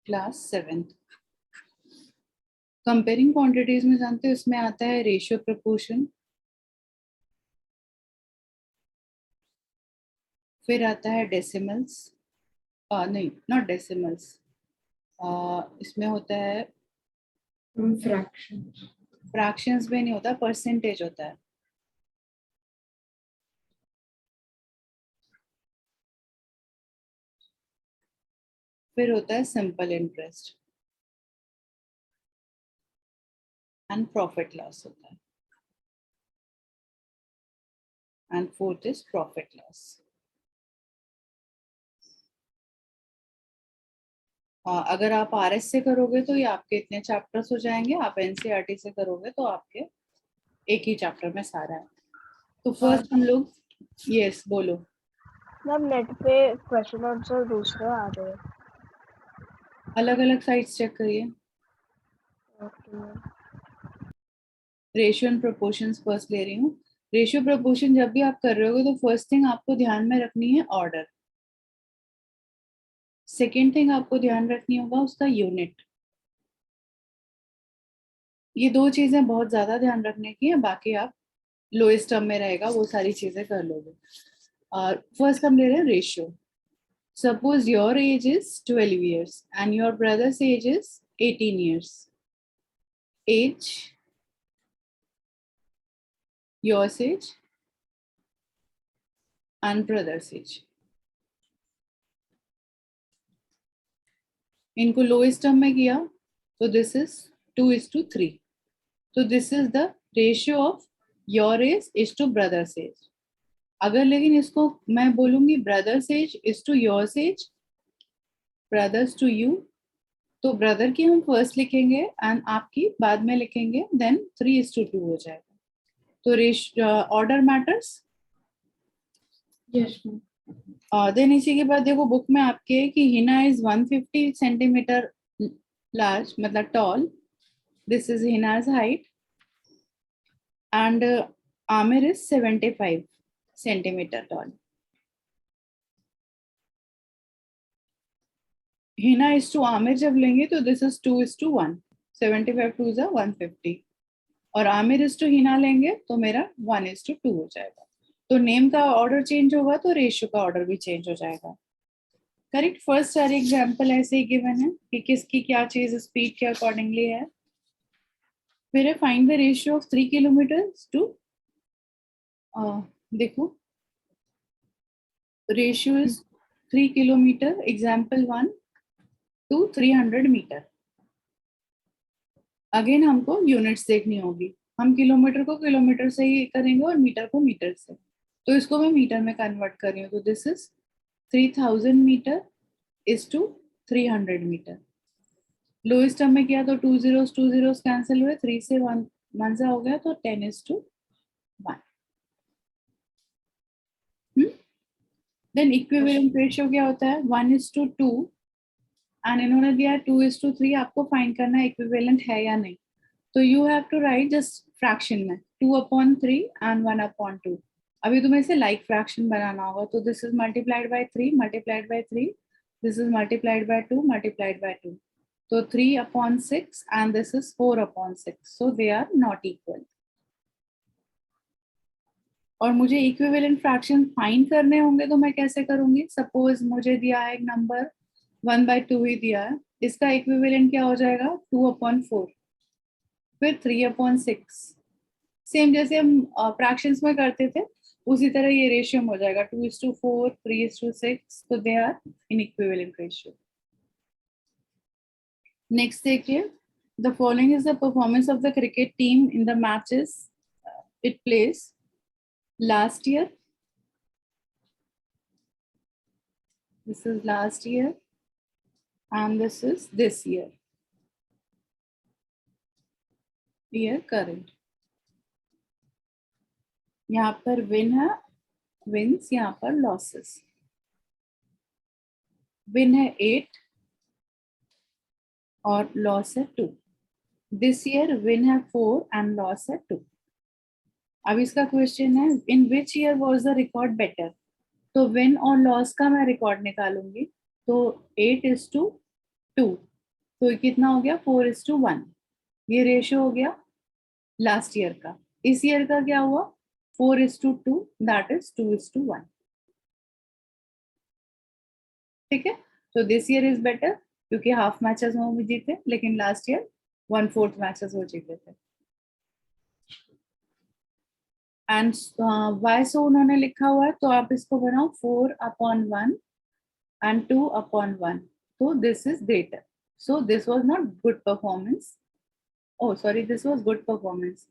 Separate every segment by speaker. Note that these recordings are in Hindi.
Speaker 1: क्लास 7। कंपेयरिंग क्वांटिटीज में जानते हो इसमें आता है रेशियो प्रपोर्शन, फिर आता है डेसिमल्स, नहीं नॉट डेसिमल्स, इसमें होता है
Speaker 2: फ्रैक्शन।
Speaker 1: फ्रैक्शंस में नहीं होता, परसेंटेज होता है। फिर होता है simple interest and profit loss होता है, and fourth is profit loss. अगर आप आरएस से करोगे तो ये आपके इतने चैप्टर्स हो जाएंगे, आप एनसीईआरटी से करोगे तो आपके एक ही चैप्टर में सारा है। तो फर्स्ट हम लोग, यस बोलो।
Speaker 2: मैम नेट पे क्वेश्चन आंसर दूसरे आ रहे हैं।
Speaker 1: अलग अलग साइट्स चेक करिए।
Speaker 2: Okay.
Speaker 1: Ratio and proportions first ले रही हूँ। रेशियो प्रोपोर्शन जब भी आप कर रहे होगे तो फर्स्ट थिंग आपको ध्यान में रखनी है ऑर्डर। सेकेंड थिंग आपको ध्यान रखनी होगा उसका यूनिट। ये दो चीजें बहुत ज्यादा ध्यान रखने की है, बाकी आप लोएस्ट टर्म में रहेगा वो सारी चीजें कर लोगे। और फर्स्ट हम ले रहे हैं ratio. Suppose your age is 12 years and your brother's age is 18 years. Age, yours age and brother's age. इनको लोएस्ट टर्म में किया तो दिस इज 2:3। तो this is the ratio of your age is to brother's age. अगर लेकिन इसको मैं बोलूंगी brother's age is to yours age, brother's to you, तो ब्रदर की हम फर्स्ट लिखेंगे एंड आपकी बाद में लिखेंगे, देन 3:2 हो जाएगा। तो ratio order matters.
Speaker 2: Yes ma'am.
Speaker 1: Then इसी के बाद देखो बुक में आपके है कि हिना इज 150 सेंटीमीटर लार्ज, मतलब tall. This is Hina's height and Aamir is 75 centimetre tall. Hina is to Aamir जब लेंगे तो दिस इज 2:1, 75 2 is 150, और आमिर इज टू हिना लेंगे तो मेरा 1:2 हो जाएगा। तो नेम का ऑर्डर चेंज होगा तो रेशियो का ऑर्डर भी चेंज हो जाएगा। करेक्ट। फर्स्ट सारे एग्जाम्पल ऐसे ही गिवन है कि किसकी क्या चीज स्पीड के अकॉर्डिंगली है। फिर है find the ratio of 3 kilometre to, देखो ratio is 3 kilometre example 1 to 300 metre. Again हमको यूनिट्स देखनी होगी, हम किलोमीटर को किलोमीटर से ही करेंगे और मीटर को मीटर से। तो इसको मैं मीटर में कन्वर्ट कर रही हूँ, तो this is 3000 metre is to 300 metre. Lowest term में किया तो 2 zeros कैंसिल हुए, 3 से 1 से हो गया तो 10:1। देन इक्विवेलेंट रेशियो क्या होता है, 1:2 एंड इन्होंने दिया 2:3। आपको फाइंड करना है इक्विवेलेंट है या नहीं। तो you have to write just fraction में 2/3 एंड 1/2। अभी तुम्हें इसे लाइक फ्रैक्शन बनाना होगा, तो this is multiplied by 3 multiplied by 3, this is multiplied by 2 multiplied by 2। तो 3/6 and this is 4/6, so they are not equal। और मुझे इक्विवेलेंट फ्रैक्शन फाइंड करने होंगे तो मैं कैसे करूंगी। सपोज मुझे दिया है एक नंबर 1/2 ही दिया है, इसका इक्विवेलेंट क्या हो जाएगा 2/4, फिर 3/6। सेम जैसे हम फ्रैक्शंस में करते थे उसी तरह ये रेशियो हो जाएगा 2:4, 3:6, तो they are in equivalent ratio. Next देखिए, the following is the performance of the cricket team in the matches it plays last year. This is last year and this is this year, year current। यहाँ पर विन है, विन्स, यहाँ पर लॉसेस। विन है 8 और लॉस है 2। दिस ईयर विन है 4 एंड लॉस है 2। अब इसका क्वेश्चन है in which year was the record better. तो विन और लॉस का मैं रिकॉर्ड निकालूंगी, तो 8:2 तो ये कितना हो गया 4:1, ये रेशियो हो गया लास्ट ईयर का। इस ईयर का क्या हुआ 4:2, दैट इज 2:1। ठीक है, तो दिस ईयर इज बेटर क्योंकि हाफ मैचेस में वो जीते, लेकिन लास्ट ईयर 1/4 मैचेस वो जीते थे। एंड वाई सो उन्होंने लिखा हुआ है, तो आप इसको बनाओ 4/1 and 2/1, so this is greater, so this was not good performance. Oh sorry, this was good performance.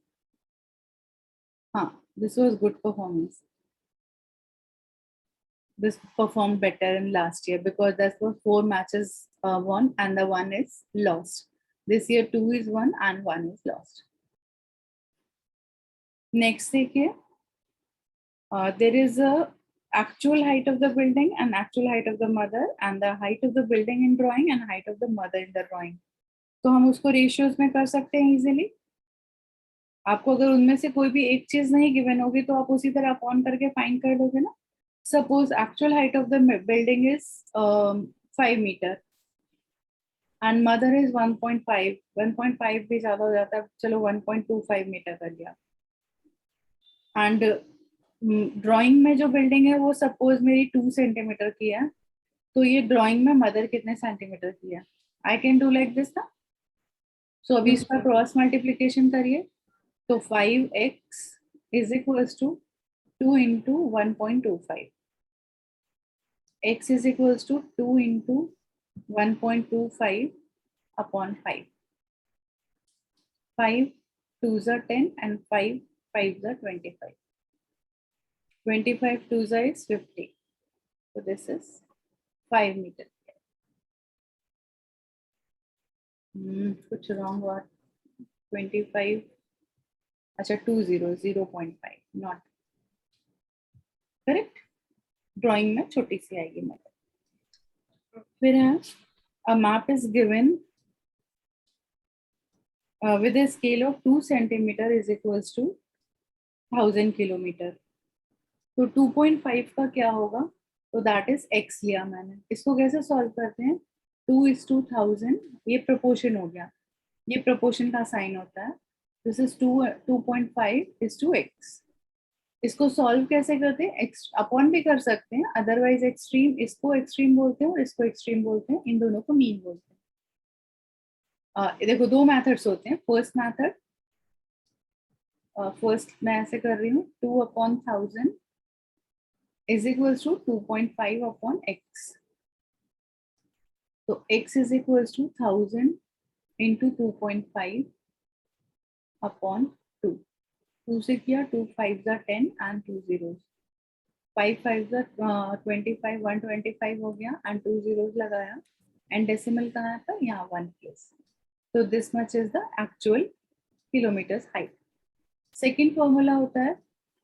Speaker 1: This was good performance. This performed better in last year because that was 4 matches won and the 1 is lost. This year 2 is won and 1 is lost. Next thing here, there is a actual height of the building and actual height of the mother, and the height of the building in drawing and height of the mother in the drawing. तो हम उसको रेशियोज में कर सकते हैं इजीली। आपको अगर उनमें से कोई भी एक चीज नहीं गिवन होगी तो आप उसी तरह अपॉन करके फाइंड कर दोगे ना। Suppose actual height of the building is 5 metre and mother is 1.5, 1.5 भी ज्यादा हो जाता है, चलो 1.25 मीटर कर लिया। एंड ड्राइंग में जो बिल्डिंग है वो सपोज मेरी 2 सेंटीमीटर की है, तो ये ड्राइंग में मदर कितने सेंटीमीटर की है। I can do like this ना। सो अभी इसका क्रॉस मल्टीप्लीकेशन करिए, तो 5x is equals to 2 into 1.25. X is equals to 2 into 1.25 upon 5. 5 2s are 10 and 5 5s are 25. 25 2s is 50. So this is 5 meter. कुछ wrong हुआ। 25, अच्छा 0.5 not correct. ड्राइंग में छोटी सी आएगी मदर। फिर है a map is given with a scale of 2 centimeter is equals to 1000 kilometre. तो 2.5 का क्या होगा, तो दैट इज x लिया मैंने। इसको कैसे सॉल्व करते हैं, 2:1000, ये प्रोपोर्शन हो गया, ये प्रोपोर्शन का साइन होता है। This is 2.5:x। इसको सॉल्व कैसे करते हैं, एक्स अपॉन भी कर सकते हैं, अदरवाइज एक्सट्रीम, इसको एक्सट्रीम बोलते हैं और इसको एक्सट्रीम बोलते हैं, इन दोनों को मीन बोलते हैं। देखो 2 मेथड्स होते हैं। फर्स्ट मेथड, फर्स्ट मैं ऐसे कर रही हूँ, 2/1000 is equals to 2.5 upon x. तो x is equals to 1000 into 2.5 upon 2. 2 से किया, 2 5s are 10 and 2 zeros. 5 5s are 25, 125 हो गया and 2 zeros लगाया and decimal कहाँ था, यहाँ 1 place. So this much is the actual kilometers height. Second formula होता है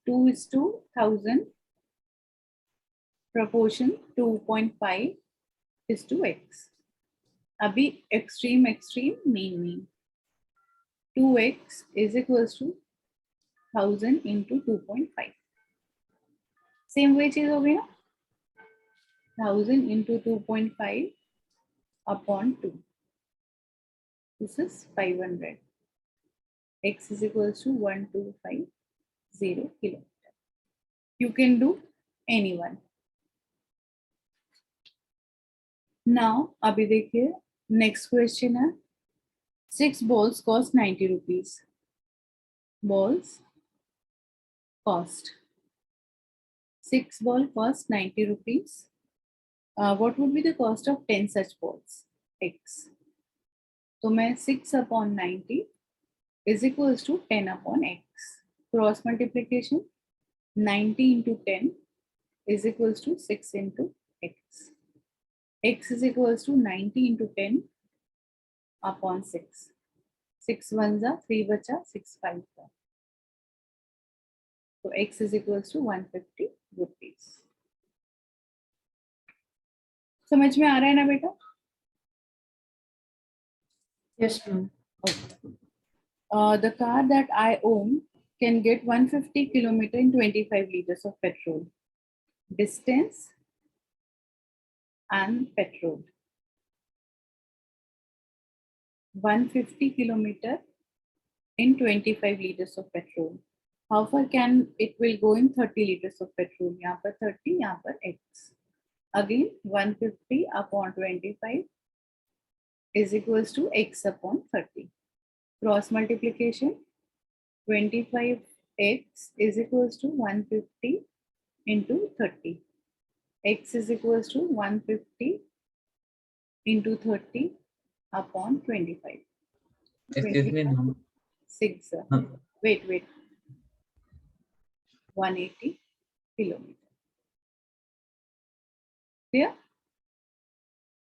Speaker 1: 2:1000 proportion 2.5:x. अभी extreme extreme mean mean, 2x is equals to 1000 into 2.5. Same वही चीज हो गई ना, 1000 into 2.5 upon 2. This is 500. X is equals to 1250 kilometer. You can do any one. Now अभी देखिए नेक्स्ट क्वेश्चन है, 6 balls cost 90 rupees. Balls cost 6 ball cost 90 rupees. What would be the cost of 10 such balls? X. तो मैं 6/90 is equals to 10/x. Cross multiplication, 90 into 10 is equals to 6 into x. X is equals to 90 into 10 upon 6. 6 1s are 3 बचा, 6 5 का। So x is equals to 150 rupees. समझ में आ रहा है ना बेटा?
Speaker 3: Yes, ma'am.
Speaker 1: Okay. The car that I own can get 150 kilometer in 25 liters of petrol. Distance and petrol. 150 kilometer in 25 liters of petrol. How far can it will go in 30 liters of petrol? यहाँ पर 30, यहाँ पर x. Again 150 upon 25 is equals to x upon 30. Cross multiplication, 25x is equals to 150 into 30. X is equals to 150 into 30 upon 25.
Speaker 3: Excuse me, no.
Speaker 1: 6. Wait. 180 kilometer. Clear?